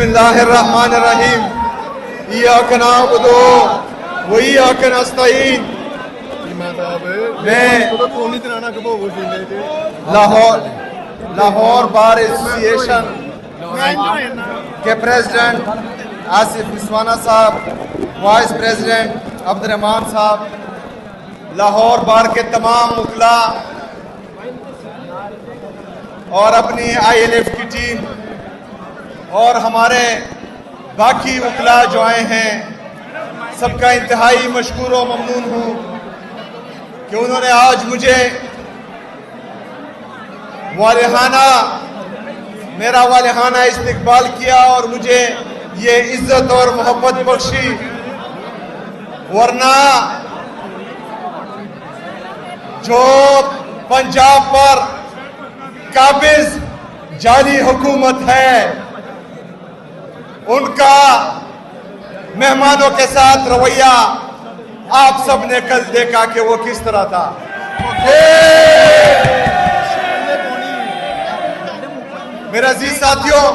बिस्मिल्लाहिर्रहमानिर्रहीम इय्याका नअबुदु व इय्याका नस्तईन। मैं लाहौर बार एसोसिएशन के प्रेसिडेंट आसिफ रिजवाना साहब, वाइस प्रेसिडेंट अब्दुर्रहमान साहब, लाहौर बार के तमाम वकला और अपनी ILF की टीम और हमारे बाकी वकला जो आए हैं, सबका इंतहाई मशकूर व ममनून हूँ कि उन्होंने आज मुझे मेरा वालिहाना इस्तकबाल किया और मुझे ये इज्जत और मोहब्बत बख्शी। वरना जो पंजाब पर काबिज जाली हुकूमत है, उनका मेहमानों के साथ रवैया आप सबने कल देखा कि वो किस तरह था। मेरे अजीज साथियों,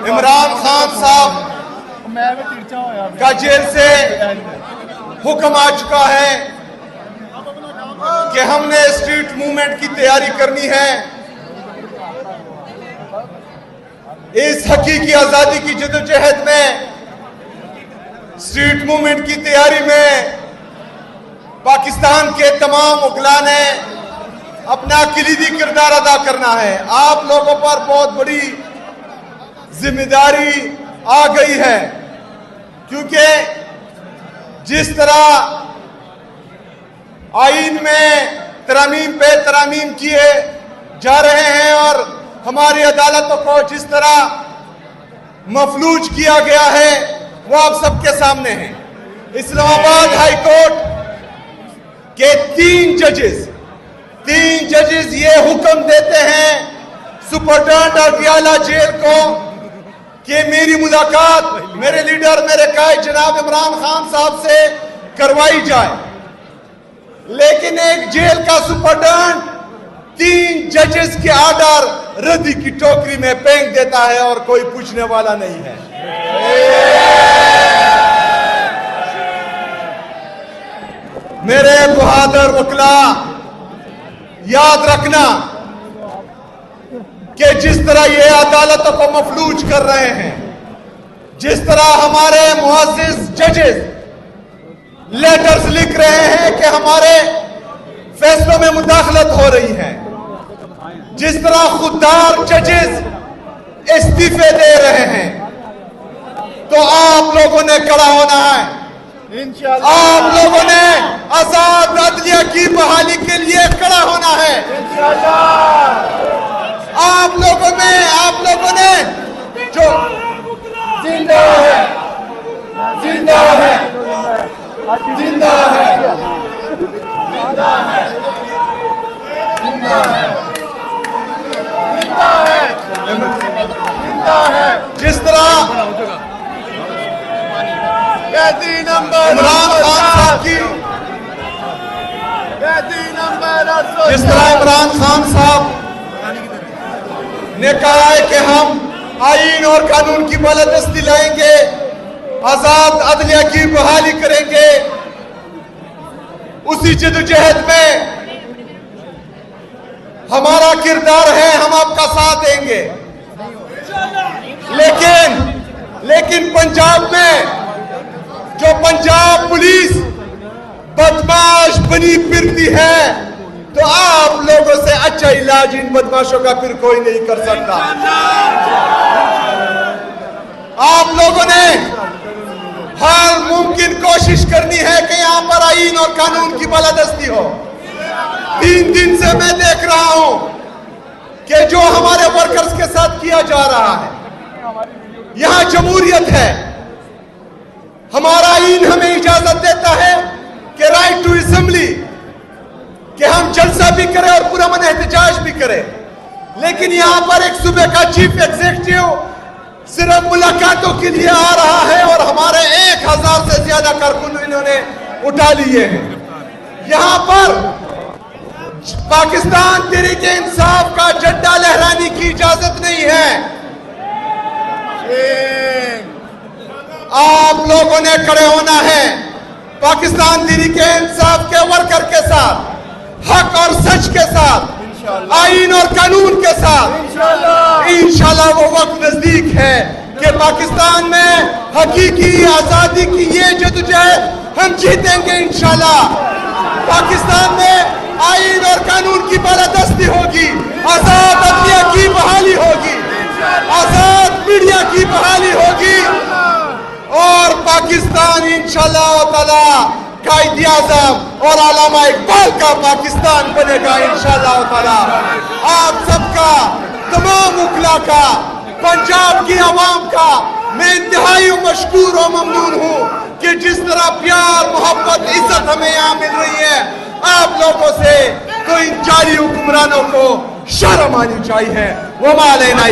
इमरान खान साहब का जेल से हुक्म आ चुका है कि हमने स्ट्रीट मूवमेंट की तैयारी करनी है। इस हकीकी आजादी की जद्दोजहद में, स्ट्रीट मूवमेंट की तैयारी में पाकिस्तान के तमाम वकला ने अपना किलीदी किरदार अदा करना है। आप लोगों पर बहुत बड़ी जिम्मेदारी आ गई है, क्योंकि जिस तरह आईन में तरमीम पे तरमीम किए जा रहे हैं और हमारी अदालतों को जिस तरह मफलूज किया गया है, वो आप सबके सामने है। इस्लामाबाद हाई कोर्ट के तीन जजेस ये हुक्म देते हैं सुपरटेंडेंट अडियाला जेल को कि मेरी मुलाकात मेरे लीडर, मेरे कायद जनाब इमरान खान साहब से करवाई जाए। लेकिन एक जेल का सुपरटेंडेंट तीन जजेस के ऑर्डर रद्दी की टोकरी में फेंक देता है और कोई पूछने वाला नहीं है। मेरे बहादुर वकला, याद रखना कि जिस तरह ये अदालतों को मफलूज कर रहे हैं, जिस तरह हमारे मुअज़्ज़िज़ जजेस लेटर्स लिख रहे हैं कि हमारे फैसलों में मुदाखलत हो रही है, जिस तरह खुददार जजेस इस्तीफे दे रहे हैं, तो आप लोगों ने खड़ा होना है। आप लोगों ने आजाद अदलिया की बहाली के लिए खड़ा होना है। आप लोगों ने जो जिंदा है, जिंदा है, जिंदा है, जिंदा है, जिंदा है, जिंदा है। जिस तरह इमरान खान साहब की, जिस तरह इमरान खान साहब ने कहा है कि हम आईन और कानून की बालादस्ती लाएंगे, आजाद अदलिया की बहाली करेंगे, उसी जद्दोजहद में हमारा किरदार है, हम आपका साथ देंगे। लेकिन पंजाब में जो पंजाब पुलिस बदमाश बनी फिरती है, तो आप लोगों से अच्छा इलाज इन बदमाशों का फिर कोई नहीं कर सकता। आप लोगों ने हर मुमकिन कोशिश करनी है कि यहां पर आईन और कानून की बालादस्ती हो। 3 दिन से मैं देख रहा हूं कि जो हमारे वर्कर्स के साथ किया जा रहा है, यहां जमहूरियत है। हमारा आईन हमें इजाजत देता है कि राइट टू असेंबली, कि हम जलसा भी करें और पुरअमन एहतजाज भी करें। लेकिन यहां पर एक सूबे का चीफ एग्जीक्यूटिव सिर्फ मुलाकातों के लिए आ रहा है और हमारे 1000 से ज्यादा कारकुन इन्होंने उठा लिए हैं। यहां पर पाकिस्तान तहरीके इंसाफ का झंडा लहराने की इजाजत नहीं है। आप लोगों ने खड़े होना है पाकिस्तान तहरीके इंसाफ के वर्कर के साथ, हक और सच के साथ, आईन और कानून के साथ। इंशाल्लाह वो वक्त नजदीक है कि पाकिस्तान में हकीकी आजादी की ये जद्दोजहद हम जीतेंगे इंशाल्लाह। पाकिस्तान में आईन और कानून की बालादस्ती होगी, आजाद अदलिया की बहाली होगी, आजाद मीडिया की बहाली होगी और पाकिस्तान इंशाल्लाह ताला कायद आज़म और अल्लामा इकबाल का पाकिस्तान बनेगा इंशाल्लाह ताला। आप सबका, तमाम उखला का, पंजाब की आवाम का मैं इंतहाई मशकूर और ममनून हूँ कि जिस तरह प्यार, मोहब्बत, इज्जत हमें यहाँ मिल रही है आप लोगों से, तो इन जारी हुक्मरानों को शर्म आनी चाहिए। वो मालेना